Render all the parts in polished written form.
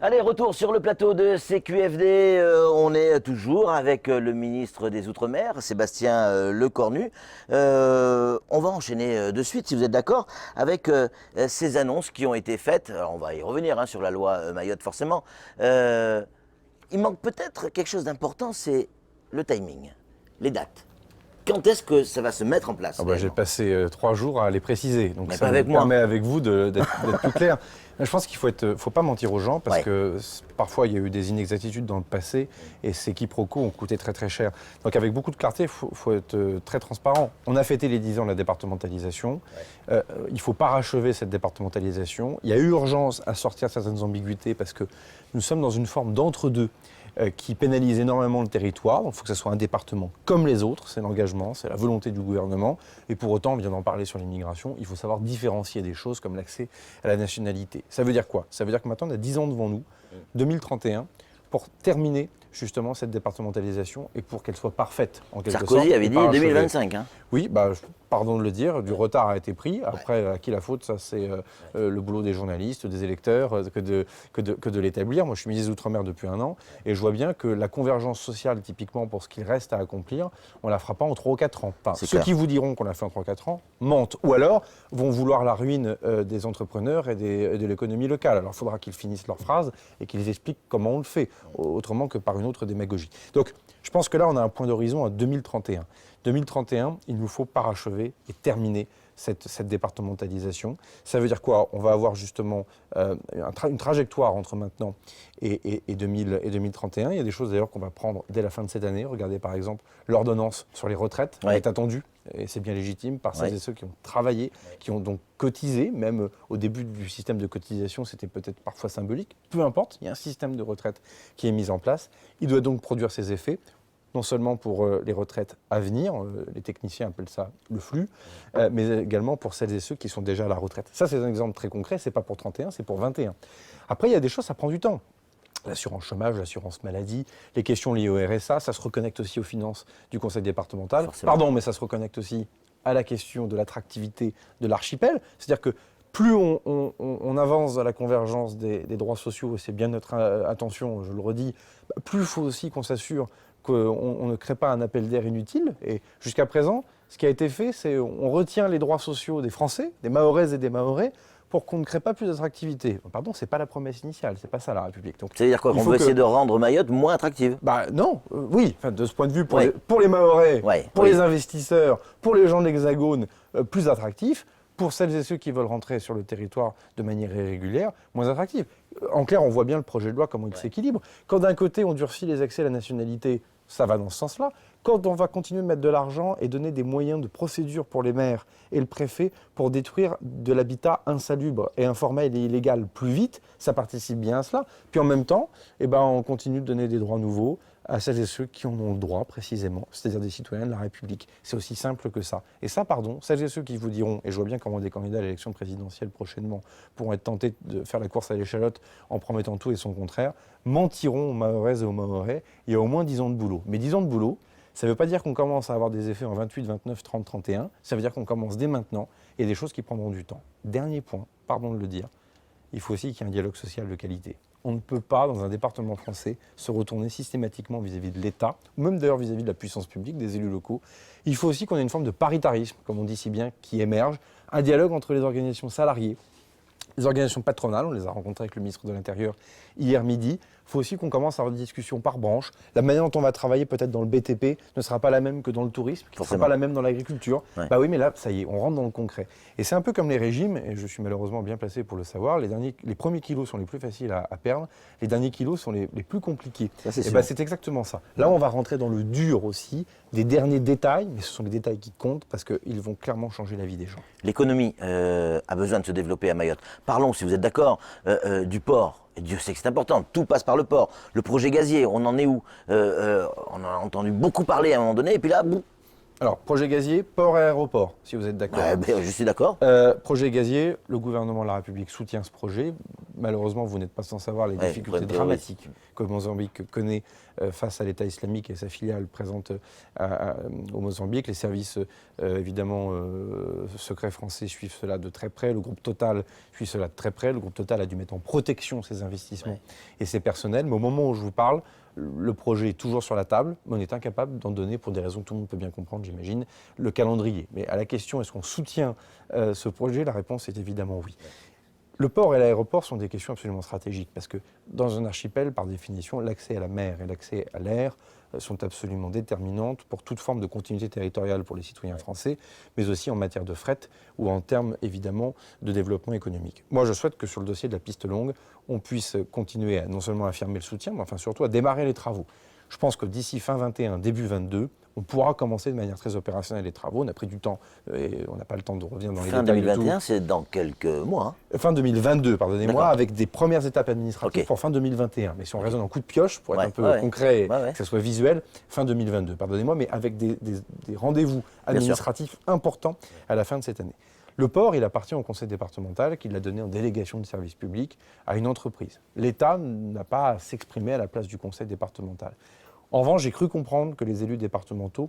Allez, retour sur le plateau de CQFD. On est toujours avec le ministre des Outre-mer, Sébastien Lecornu. On va enchaîner de suite, si vous êtes d'accord, avec ces annonces qui ont été faites. Alors, on va y revenir sur la loi Mayotte, forcément. Il manque peut-être quelque chose d'important, c'est le timing, les dates. Quand est-ce que ça va se mettre en place? J'ai passé 3 jours à les préciser, donc mais ça me permet avec vous d'être plus clair. Je pense qu'il faut pas mentir aux gens parce que parfois il y a eu des inexactitudes dans le passé et ces quiproquos ont coûté très très cher. Donc avec beaucoup de clarté, il faut être très transparent. On a fêté les 10 ans de la départementalisation. Il ne faut pas rachever cette départementalisation. Il y a eu urgence à sortir certaines ambiguïtés parce que nous sommes dans une forme d'entre-deux qui pénalise énormément le territoire. Donc il faut que ce soit un département comme les autres, c'est l'engagement, c'est la volonté du gouvernement. Et pour autant, on vient d'en parler sur l'immigration, il faut savoir différencier des choses comme l'accès à la nationalité. Ça veut dire quoi? Ça veut dire que maintenant, on a 10 ans devant nous, 2031, pour terminer justement cette départementalisation et pour qu'elle soit parfaite en quelque sorte. Sarkozy avait dit 2025. Oui, pardon de le dire, du retard a été pris. Après, à qui la faute? Ça, c'est le boulot des journalistes, des électeurs, que de l'établir. Moi, je suis ministre des Outre-mer depuis 1 an et je vois bien que la convergence sociale, typiquement pour ce qu'il reste à accomplir, on ne la fera pas en 3 ou 4 ans. Enfin, ceux qui vous diront qu'on l'a fait en 3 ou 4 ans mentent ou alors vont vouloir la ruine des entrepreneurs et de l'économie locale. Alors, il faudra qu'ils finissent leur phrase et qu'ils expliquent comment on le fait, autrement que par une autre démagogie. Donc, je pense que là, on a un point d'horizon à 2031. 2031, il nous faut parachever et terminer cette départementalisation. Ça veut dire quoi? On va avoir justement une trajectoire entre maintenant et 2031. Il y a des choses d'ailleurs qu'on va prendre dès la fin de cette année. Regardez par exemple l'ordonnance sur les retraites. Elle est attendue, et c'est bien légitime, par celles et ceux qui ont travaillé, qui ont donc cotisé. Même au début du système de cotisation, c'était peut-être parfois symbolique. Peu importe, il y a un système de retraite qui est mis en place. Il doit donc produire ses effets, non seulement pour les retraites à venir, les techniciens appellent ça le flux, mais également pour celles et ceux qui sont déjà à la retraite. Ça, c'est un exemple très concret, c'est pas pour 31, c'est pour 21. Après, il y a des choses, ça prend du temps. L'assurance chômage, l'assurance maladie, les questions liées au RSA, ça se reconnecte aussi aux finances du conseil départemental. Pardon, mais ça se reconnecte aussi à la question de l'attractivité de l'archipel. C'est-à-dire que plus on avance à la convergence des droits sociaux, et c'est bien notre intention, je le redis, plus il faut aussi qu'on s'assure qu'on ne crée pas un appel d'air inutile. Et jusqu'à présent, ce qui a été fait, c'est on retient les droits sociaux des Français, des Mahoraises et des Mahorais, pour qu'on ne crée pas plus d'attractivité. Pardon, c'est pas la promesse initiale, c'est pas ça la République. Donc, c'est-à-dire quoi, qu'on veut essayer de rendre Mayotte moins attractive? Non, oui, de ce point de vue, pour les Mahorais, pour les investisseurs, pour les gens de l'Hexagone, plus attractif. Pour celles et ceux qui veulent rentrer sur le territoire de manière irrégulière, moins attractif. En clair, on voit bien le projet de loi, comment il s'équilibre. Quand d'un côté, on durcit les accès à la nationalité, ça va dans ce sens-là. Quand on va continuer de mettre de l'argent et donner des moyens de procédure pour les maires et le préfet pour détruire de l'habitat insalubre et informel et illégal plus vite, ça participe bien à cela. Puis en même temps, on continue de donner des droits nouveaux à celles et ceux qui en ont le droit précisément, c'est-à-dire des citoyens de la République. C'est aussi simple que ça. Et ça, celles et ceux qui vous diront, et je vois bien comment des candidats à l'élection présidentielle prochainement pourront être tentés de faire la course à l'échalote en promettant tout et son contraire, mentiront aux Mahoraises et aux Mahorais. Il y a au moins 10 ans de boulot. Mais 10 ans de boulot, ça ne veut pas dire qu'on commence à avoir des effets en 28, 29, 30, 31. Ça veut dire qu'on commence dès maintenant et des choses qui prendront du temps. Dernier point, pardon de le dire, il faut aussi qu'il y ait un dialogue social de qualité. On ne peut pas, dans un département français, se retourner systématiquement vis-à-vis de l'État, ou même d'ailleurs vis-à-vis de la puissance publique, des élus locaux. Il faut aussi qu'on ait une forme de paritarisme, comme on dit si bien, qui émerge, un dialogue entre les organisations salariées, les organisations patronales, on les a rencontrées avec le ministre de l'Intérieur hier midi. Il faut aussi qu'on commence à avoir des discussions par branche. La manière dont on va travailler peut-être dans le BTP ne sera pas la même que dans le tourisme, qui ne sera pas la même dans l'agriculture. Oui, mais là, ça y est, on rentre dans le concret. Et c'est un peu comme les régimes, et je suis malheureusement bien placé pour le savoir, les premiers kilos sont les plus faciles à perdre, les derniers kilos sont les plus compliqués. C'est exactement ça. Là, on va rentrer dans le dur aussi, des derniers détails, mais ce sont les détails qui comptent parce qu'ils vont clairement changer la vie des gens. L'économie a besoin de se développer à Mayotte. Parlons, si vous êtes d'accord, du port. Et Dieu sait que c'est important, tout passe par le port. Le projet gazier, on en est où? On en a entendu beaucoup parler à un moment donné, et puis là, boum. Alors, projet gazier, port et aéroport, si vous êtes d'accord. Ouais, ben, je suis d'accord. Projet gazier, le gouvernement de la République soutient ce projet. Malheureusement, vous n'êtes pas sans savoir les Ouais, difficultés problème dramatiques que Mozambique connaît face à l'État islamique et sa filiale présente au Mozambique. Les services, évidemment, secrets français suivent cela de très près. Le groupe Total suit cela de très près. Le groupe Total a dû mettre en protection ses investissements et ses personnels. Mais au moment où je vous parle, le projet est toujours sur la table, mais on est incapable d'en donner, pour des raisons que tout le monde peut bien comprendre, j'imagine, le calendrier. Mais à la question, est-ce qu'on soutient ce projet, la réponse est évidemment oui. Le port et l'aéroport sont des questions absolument stratégiques, parce que dans un archipel, par définition, l'accès à la mer et l'accès à l'air sont absolument déterminantes pour toute forme de continuité territoriale pour les citoyens français, mais aussi en matière de fret ou en termes, évidemment, de développement économique. Moi, je souhaite que sur le dossier de la piste longue, on puisse continuer à non seulement affirmer le soutien, mais enfin surtout à démarrer les travaux. Je pense que d'ici fin 21, début 22, on pourra commencer de manière très opérationnelle les travaux. On a pris du temps et on n'a pas le temps de revenir dans les Fin détails 2021, de tout. c'est dans quelques mois. Hein. Fin 2022, pardonnez-moi, D'accord. avec des premières étapes administratives Ok. pour fin 2021. Mais si on raisonne en coup de pioche, pour être Ouais, un peu ouais, concret et ouais. que ça soit visuel, fin 2022, pardonnez-moi, mais avec des rendez-vous administratifs importants à la fin de cette année. Le port, il appartient au conseil départemental qui l'a donné en délégation de service public à une entreprise. L'État n'a pas à s'exprimer à la place du conseil départemental. En revanche, j'ai cru comprendre que les élus départementaux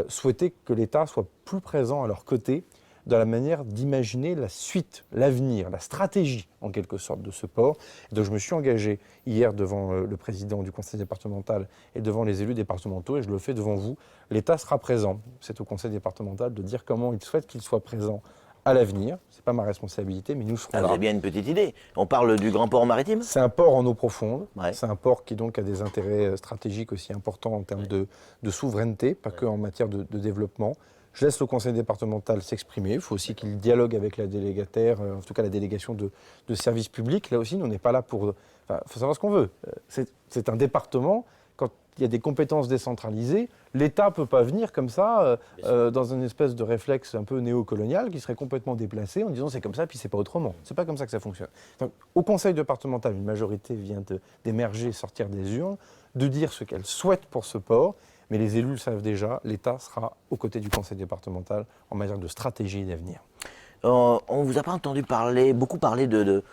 souhaitaient que l'État soit plus présent à leur côté dans la manière d'imaginer la suite, l'avenir, la stratégie en quelque sorte de ce port. Et donc je me suis engagé hier devant le président du conseil départemental et devant les élus départementaux, et je le fais devant vous. L'État sera présent. C'est au conseil départemental de dire comment il souhaite qu'il soit présent à l'avenir. Ce n'est pas ma responsabilité, mais nous serons Ah, là. vous avez bien une petite idée. On parle du grand port maritime. C'est un port en eau profonde. Ouais. C'est un port qui donc a des intérêts stratégiques aussi importants en termes de souveraineté, pas que en matière de développement. Je laisse le conseil départemental s'exprimer. Il faut aussi qu'il dialogue avec la délégataire, en tout cas la délégation de services publics. Là aussi, nous, on n'est pas là pour... Enfin, il faut savoir ce qu'on veut. C'est un département. Quand il y a des compétences décentralisées, l'État ne peut pas venir comme ça, dans une espèce de réflexe un peu néocolonial qui serait complètement déplacé en disant c'est comme ça, puis c'est pas autrement. C'est pas comme ça que ça fonctionne. Donc, au conseil départemental, une majorité vient d'émerger, sortir des urnes, de dire ce qu'elle souhaite pour ce port. Mais les élus le savent déjà, l'État sera aux côtés du conseil départemental en matière de stratégie et d'avenir. On ne vous a pas entendu beaucoup parler de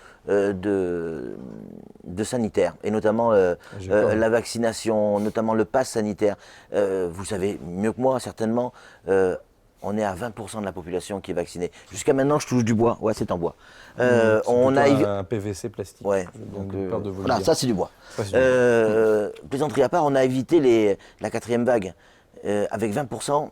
sanitaire, et notamment la vaccination, notamment le pass sanitaire. Vous savez mieux que moi, certainement, on est à 20% de la population qui est vaccinée. Jusqu'à maintenant, je touche du bois. Ouais, c'est en bois. On a un PVC plastique. Ouais, Donc, voilà, ça c'est du bois. Ça, c'est du bois. Plaisanterie à part, on a évité la quatrième vague. Avec 20%,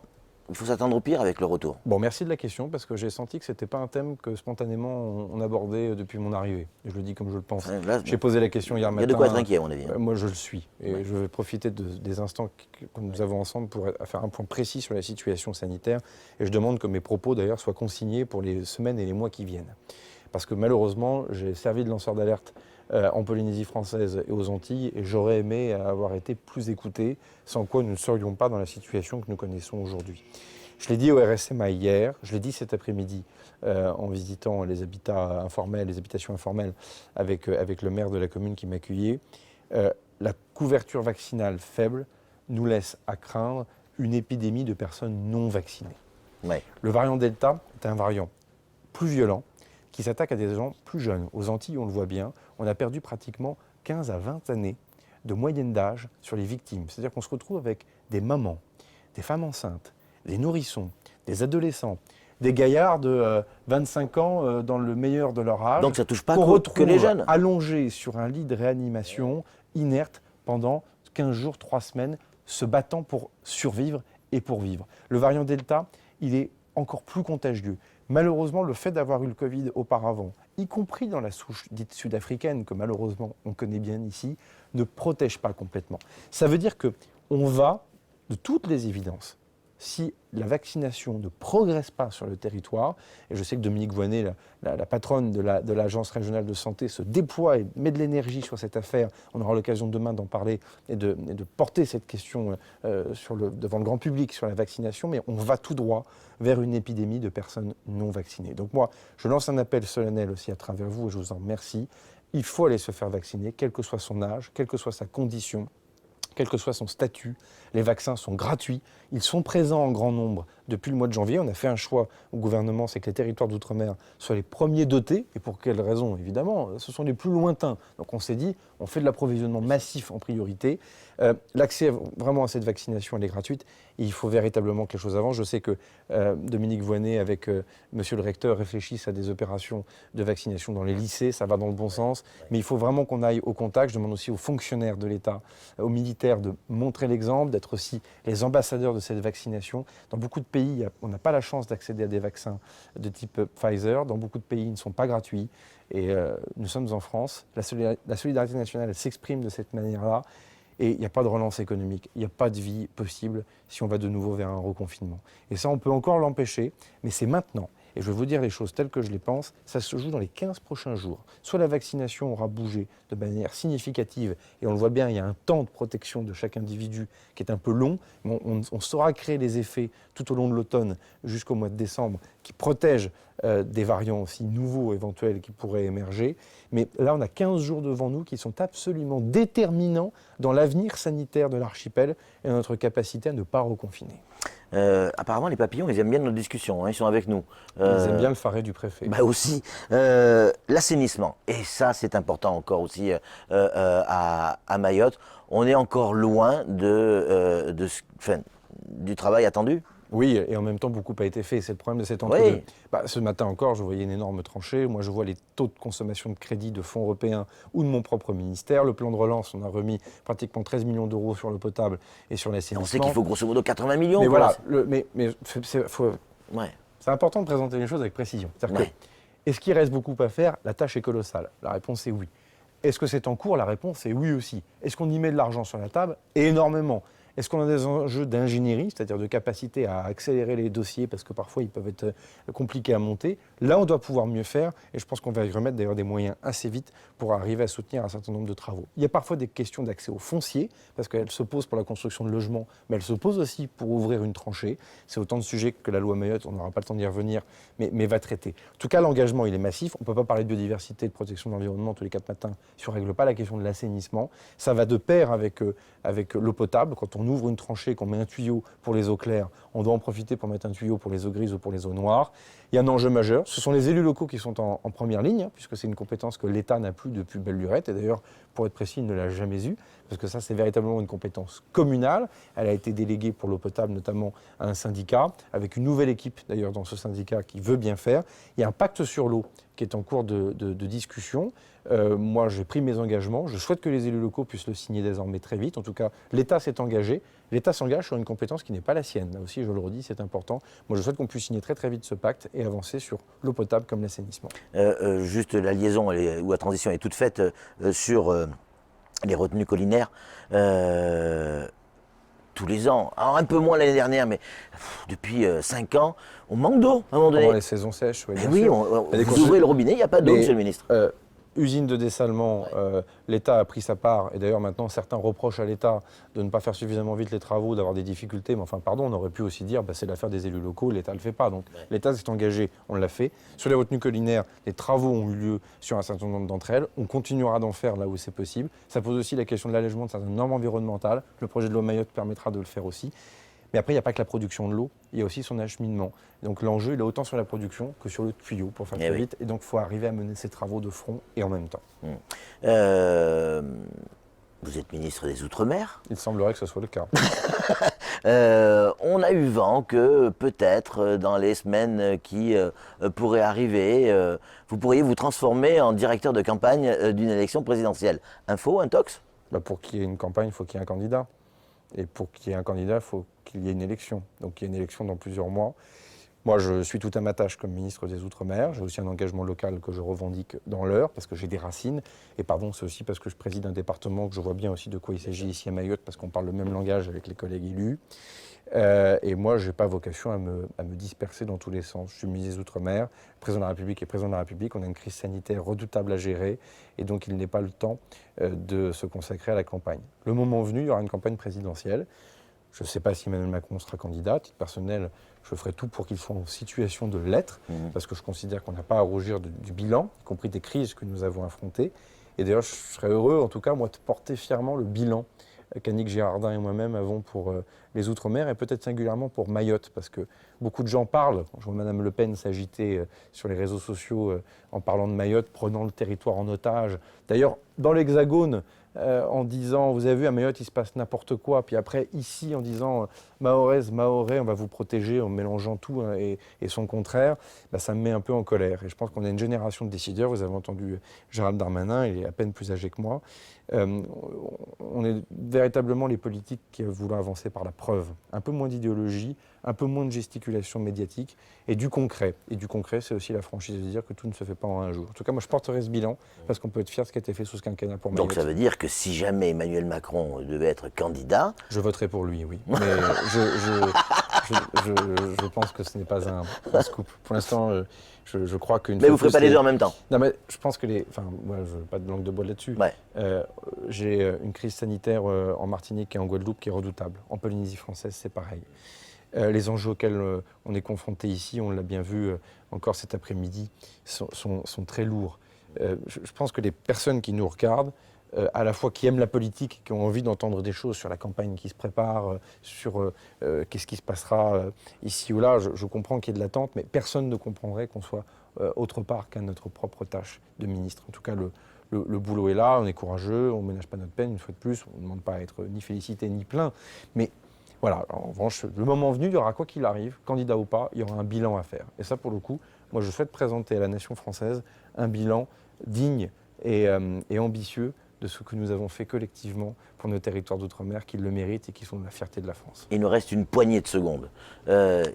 il faut s'attendre au pire avec le retour. Bon, merci de la question, parce que j'ai senti que ce n'était pas un thème que spontanément on abordait depuis mon arrivée. Et je le dis comme je le pense. Là, J'ai posé la question hier il y matin. a de quoi être inquiet, à mon avis. Moi, je le suis. Et je vais profiter des instants que nous avons ensemble pour faire un point précis sur la situation sanitaire. Et je demande que mes propos, d'ailleurs, soient consignés pour les semaines et les mois qui viennent. Parce que malheureusement, j'ai servi de lanceur d'alerte en Polynésie française et aux Antilles, et j'aurais aimé avoir été plus écouté, sans quoi nous ne serions pas dans la situation que nous connaissons aujourd'hui. Je l'ai dit au RSMA hier, je l'ai dit cet après-midi en visitant les habitats informels, les habitations informelles avec le maire de la commune qui m'accueillait. La couverture vaccinale faible nous laisse à craindre une épidémie de personnes non vaccinées. Ouais. Le variant Delta est un variant plus violent qui s'attaque à des gens plus jeunes. Aux Antilles, on le voit bien, on a perdu pratiquement 15 à 20 années de moyenne d'âge sur les victimes. C'est-à-dire qu'on se retrouve avec des mamans, des femmes enceintes, des nourrissons, des adolescents, des gaillards de 25 ans dans le meilleur de leur âge. Donc ça touche pas qu'on que retrouve les jeunes. allongés sur un lit de réanimation, inerte pendant 15 jours, 3 semaines, se battant pour survivre et pour vivre. Le variant Delta, il est encore plus contagieux. Malheureusement, le fait d'avoir eu le Covid auparavant, y compris dans la souche dite sud-africaine, que malheureusement on connaît bien ici, ne protège pas complètement. Ça veut dire qu'on va, de toutes les évidences, si la vaccination ne progresse pas sur le territoire, et je sais que Dominique Voynet, la patronne de l'Agence régionale de santé, se déploie et met de l'énergie sur cette affaire, on aura l'occasion demain d'en parler et de porter cette question devant le grand public sur la vaccination, mais on va tout droit vers une épidémie de personnes non vaccinées. Donc moi, je lance un appel solennel aussi à travers vous, et je vous en remercie. Il faut aller se faire vacciner, quel que soit son âge, quelle que soit sa condition, quel que soit son statut. Les vaccins sont gratuits, ils sont présents en grand nombre depuis le mois de janvier. On a fait un choix au gouvernement, c'est que les territoires d'outre-mer soient les premiers dotés. Et pour quelles raisons? Évidemment, ce sont les plus lointains. Donc on s'est dit, on fait de l'approvisionnement massif en priorité. L'accès vraiment à cette vaccination, elle est gratuite. Et il faut véritablement que les choses avancent. Je sais que Dominique Voynet, avec monsieur le recteur, réfléchissent à des opérations de vaccination dans les lycées. Ça va dans le bon sens. Mais il faut vraiment qu'on aille au contact. Je demande aussi aux fonctionnaires de l'État, aux militaires de montrer l'exemple, d'être aussi les ambassadeurs de cette vaccination. Dans beaucoup de pays, on n'a pas la chance d'accéder à des vaccins de type Pfizer. Dans beaucoup de pays, ils ne sont pas gratuits. Et nous sommes en France. La solidarité nationale, elle s'exprime de cette manière-là. Et il n'y a pas de relance économique, il n'y a pas de vie possible si on va de nouveau vers un reconfinement. Et ça, on peut encore l'empêcher, mais c'est maintenant. Et je vais vous dire les choses telles que je les pense, ça se joue dans les 15 prochains jours. Soit la vaccination aura bougé de manière significative, et on le voit bien, il y a un temps de protection de chaque individu qui est un peu long, mais on saura créer les effets tout au long de l'automne jusqu'au mois de décembre qui protègent des variants aussi nouveaux éventuels qui pourraient émerger. Mais là, on a 15 jours devant nous qui sont absolument déterminants dans l'avenir sanitaire de l'archipel et notre capacité à ne pas reconfiner. Apparemment, les papillons, ils aiment bien notre discussion, hein, ils sont avec nous. Ils aiment bien le faré du préfet. Bah aussi. L'assainissement, et ça c'est important encore aussi à Mayotte. On est encore loin du travail attendu. Oui, et en même temps, beaucoup a été fait. C'est le problème de cet entre-deux. Oui. Ce matin encore, je voyais une énorme tranchée. Moi, je vois les taux de consommation de crédit de fonds européens ou de mon propre ministère. Le plan de relance, on a remis pratiquement 13 millions d'euros sur l'eau potable et sur l'assainissement. On sait qu'il faut grosso modo 80 millions. Mais voilà, Ouais. C'est important de présenter les choses avec précision. C'est-à-dire que, est-ce qu'il reste beaucoup à faire? La tâche est colossale. La réponse est oui. Est-ce que c'est en cours? La réponse est oui aussi. Est-ce qu'on y met de l'argent sur la table? Énormément. Est-ce qu'on a des enjeux d'ingénierie, c'est-à-dire de capacité à accélérer les dossiers parce que parfois ils peuvent être compliqués à monter? Là, on doit pouvoir mieux faire et je pense qu'on va y remettre d'ailleurs des moyens assez vite pour arriver à soutenir un certain nombre de travaux. Il y a parfois des questions d'accès au foncier parce qu'elles se posent pour la construction de logements, mais elles se posent aussi pour ouvrir une tranchée. C'est autant de sujets que la loi Mayotte, on n'aura pas le temps d'y revenir, mais va traiter. En tout cas, l'engagement, il est massif. On ne peut pas parler de biodiversité, de protection de l'environnement tous les 4 matins si on ne règle pas la question de l'assainissement. Ça va de pair avec l'eau potable. Quand on ouvre une tranchée, qu'on met un tuyau pour les eaux claires, on doit en profiter pour mettre un tuyau pour les eaux grises ou pour les eaux noires. Il y a un enjeu majeur. Ce sont les élus locaux qui sont en première ligne, hein, puisque c'est une compétence que l'État n'a plus depuis belle lurette. Et d'ailleurs, pour être précis, il ne l'a jamais eue, parce que ça, c'est véritablement une compétence communale. Elle a été déléguée pour l'eau potable, notamment à un syndicat, avec une nouvelle équipe, d'ailleurs, dans ce syndicat qui veut bien faire. Il y a un pacte sur l'eau qui est en cours de discussion. Moi, j'ai pris mes engagements. Je souhaite que les élus locaux puissent le signer désormais très vite. En tout cas, l'État s'est engagé. L'État s'engage sur une compétence qui n'est pas la sienne. Là aussi, je le redis, c'est important. Moi, je souhaite qu'on puisse signer très très vite ce pacte et avancer sur l'eau potable comme l'assainissement. Juste la liaison ou la transition est toute faite sur les retenues collinaires. Tous les ans, alors un peu moins l'année dernière, mais depuis 5 ans, on manque d'eau à un moment donné. Pendant les saisons sèches, oui. Oui, vous ouvrez le robinet, il n'y a pas d'eau, monsieur le ministre. Usine de dessalement, l'État a pris sa part, et d'ailleurs maintenant certains reprochent à l'État de ne pas faire suffisamment vite les travaux, d'avoir des difficultés, mais enfin pardon, on aurait pu aussi dire c'est l'affaire des élus locaux, l'État ne le fait pas. Donc l'État s'est engagé, on l'a fait. Sur les retenues collinaires, les travaux ont eu lieu sur un certain nombre d'entre elles, on continuera d'en faire là où c'est possible. Ça pose aussi la question de l'allègement de certaines normes environnementales, le projet de l'eau Mayotte permettra de le faire aussi. Mais après, il n'y a pas que la production de l'eau, il y a aussi son acheminement. Donc l'enjeu, il est autant sur la production que sur le tuyau, pour faire très vite. Et donc, il faut arriver à mener ces travaux de front et en même temps. Vous êtes ministre des Outre-mer. Il semblerait que ce soit le cas. On a eu vent que peut-être dans les semaines qui pourraient arriver, vous pourriez vous transformer en directeur de campagne d'une élection présidentielle. Info, intox? Pour qu'il y ait une campagne, il faut qu'il y ait un candidat. Et pour qu'il y ait un candidat, il faut qu'il y ait une élection. Donc il y a une élection dans plusieurs mois. Moi, je suis tout à ma tâche comme ministre des Outre-mer. J'ai aussi un engagement local que je revendique dans l'heure, parce que j'ai des racines. Et pardon, c'est aussi parce que je préside un département que je vois bien aussi de quoi il s'agit ici à Mayotte, parce qu'on parle le même langage avec les collègues élus. Et moi, je n'ai pas vocation à me disperser dans tous les sens. Je suis ministre des Outre-mer, président de la République et président de la République. On a une crise sanitaire redoutable à gérer, et donc il n'est pas le temps de se consacrer à la campagne. Le moment venu, il y aura une campagne présidentielle. Je ne sais pas si Emmanuel Macron sera candidat. À titre personnel, je ferai tout pour qu'il soit en situation de l'être, parce que je considère qu'on n'a pas à rougir du bilan, y compris des crises que nous avons affrontées. Et d'ailleurs, je serais heureux, en tout cas, moi, de porter fièrement le bilan qu'Annick Girardin et moi-même avons pour les Outre-mer et peut-être singulièrement pour Mayotte, parce que beaucoup de gens parlent. Je vois Mme Le Pen s'agiter sur les réseaux sociaux en parlant de Mayotte, prenant le territoire en otage. D'ailleurs, dans l'Hexagone, en disant, vous avez vu, à Mayotte, il se passe n'importe quoi. Puis après, ici, en disant, Mahoraises, Mahorais, on va vous protéger en mélangeant tout et son contraire, bah, ça me met un peu en colère. Et je pense qu'on a une génération de décideurs. Vous avez entendu Gérald Darmanin, il est à peine plus âgé que moi. On est véritablement les politiques qui voulons avancer par la preuve. Un peu moins d'idéologie, un peu moins de gesticulation médiatique et du concret. Et du concret, c'est aussi la franchise de dire que tout ne se fait pas en un jour. En tout cas, moi, je porterai ce bilan parce qu'on peut être fier de ce qui a été fait sous ce quinquennat pour Mayotte. Donc ça veut dire que si jamais Emmanuel Macron devait être candidat... Je voterai pour lui, oui. Mais je pense que ce n'est pas un scoop. Pour l'instant, je crois qu'une... Mais vous ne ferez pas les deux en même temps? Non, mais je pense que les... Enfin, moi, je n'ai pas de langue de bois là-dessus. Ouais. J'ai une crise sanitaire en Martinique et en Guadeloupe qui est redoutable. En Polynésie française, c'est pareil. Les enjeux auxquels on est confrontés ici, on l'a bien vu encore cet après-midi, sont très lourds. Je pense que les personnes qui nous regardent, à la fois qui aiment la politique, qui ont envie d'entendre des choses sur la campagne qui se prépare, sur qu'est-ce qui se passera ici ou là, je comprends qu'il y ait de l'attente, mais personne ne comprendrait qu'on soit autre part qu'à notre propre tâche de ministre. En tout cas, le boulot est là, on est courageux, on ne ménage pas notre peine, une fois de plus, on ne demande pas à être ni félicité ni plaint, mais voilà, en revanche, le moment venu, il y aura quoi qu'il arrive, candidat ou pas, il y aura un bilan à faire. Et ça, pour le coup, moi, je souhaite présenter à la nation française un bilan digne et ambitieux de ce que nous avons fait collectivement pour nos territoires d'outre-mer qui le méritent et qui sont la fierté de la France. Il nous reste une poignée de secondes.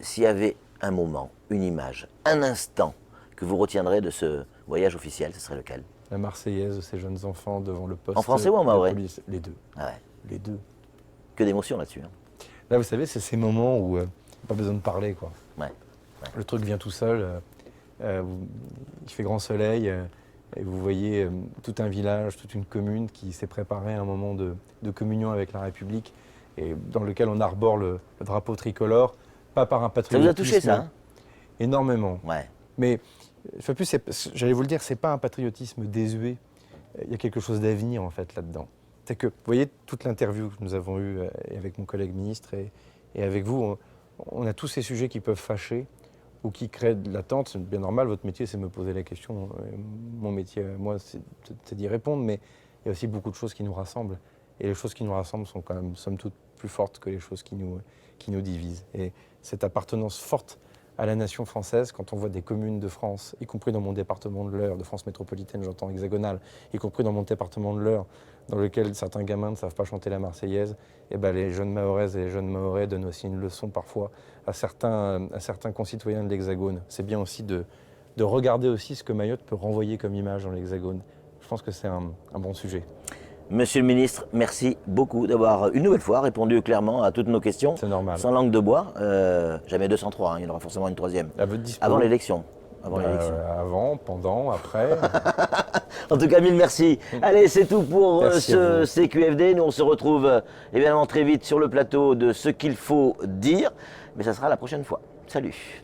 S'il y avait un moment, une image, un instant que vous retiendrez de ce voyage officiel, ce serait lequel? La Marseillaise de ces jeunes enfants devant le poste. En français ou en mahorais? Les deux. Ah ouais. Les deux. Que d'émotion là-dessus. Hein. Là, vous savez, c'est ces moments où pas besoin de parler, quoi. Ouais. Le truc vient tout seul. Il fait grand soleil. Et vous voyez tout un village, toute une commune qui s'est préparée à un moment de communion avec la République et dans lequel on arbore le drapeau tricolore, pas par un patriotisme. Ça vous a touché, ça, hein? Énormément. Ouais. Mais, j'allais vous le dire, c'est pas un patriotisme désuet. Il y a quelque chose d'avenir, en fait, là-dedans. C'est que, vous voyez, toute l'interview que nous avons eue avec mon collègue ministre et avec vous, on a tous ces sujets qui peuvent fâcher ou qui créent de l'attente. C'est bien normal, votre métier, c'est de me poser la question. Mon métier, moi, c'est d'y répondre, mais il y a aussi beaucoup de choses qui nous rassemblent. Et les choses qui nous rassemblent sont quand même, somme toute, plus fortes que les choses qui nous divisent. Et cette appartenance forte à la nation française, quand on voit des communes de France, y compris dans mon département de l'Eure, de France métropolitaine, j'entends hexagonale, y compris dans mon département de l'Eure, dans lequel certains gamins ne savent pas chanter la Marseillaise, et ben les jeunes Mahoraises et les jeunes Mahorais donnent aussi une leçon parfois à certains concitoyens de l'Hexagone. C'est bien aussi de regarder aussi ce que Mayotte peut renvoyer comme image dans l'Hexagone. Je pense que c'est un bon sujet. Monsieur le ministre, merci beaucoup d'avoir une nouvelle fois répondu clairement à toutes nos questions. C'est normal. Sans langue de bois. Jamais 203, hein, il y en aura forcément une troisième. À votre dispo. Avant l'élection. Avant, pendant, après. En tout cas, mille merci. Allez, c'est tout pour ce CQFD. Nous, on se retrouve évidemment très vite sur le plateau de Ce qu'il faut dire. Mais ça sera la prochaine fois. Salut.